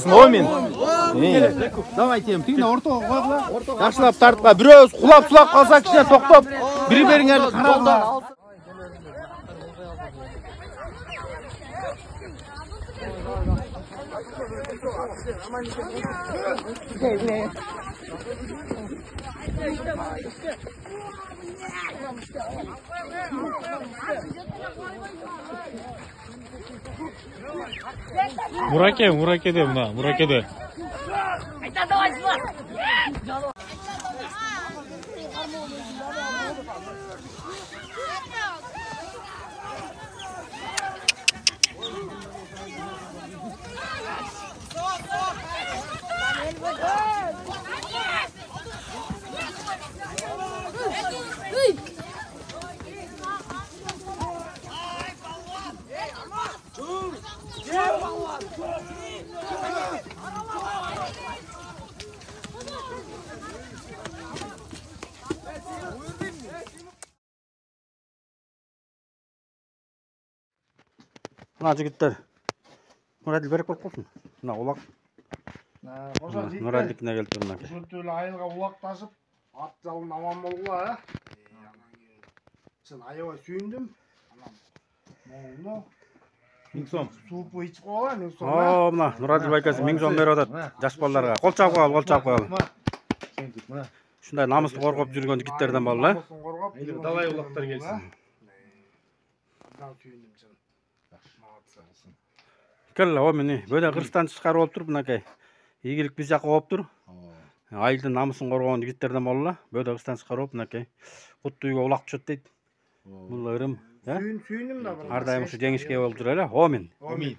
Момин. Давай тем, ты на ортоға қойғыла. Жақшылап тартқа біреуіз құлап сұлап қалса кішіне тоқтап, бір-біріңерді қарауға. Муракеде мына, Муракеде. Мына жігіттер Нұрәділ берек болып қосын. Мына олақ. Нұрәділікіне келді мына. Шөптөлі айылға улақ ташып, ат жалын аман болғыла, Сен аябай сүйіндім. Моңны. Миңсом. Суыпы içіп қоғала, Миңсом. Мына Нұрәділ байкасы Миңсом беріп отады. Жас балаларға. Қол чап қойғал. Шындай намысты қорғап жүрген жігіттерден болды. Далай ұлақтар келсін. Кәлі, мені бөді қырыстан шығарып олып тұр, бұнакай. Игілік біз жаққа олып тұр. Айылдың намысын қорғаған жігіттерден болды. Бөді қырыстан шығарып, бұнакай. Құтты үйге олақ түшет дейді. Бұл ұрым. Сүйіндім да. Ардайым ұшы жеңішке болып тұр әлі. Омин. Омин.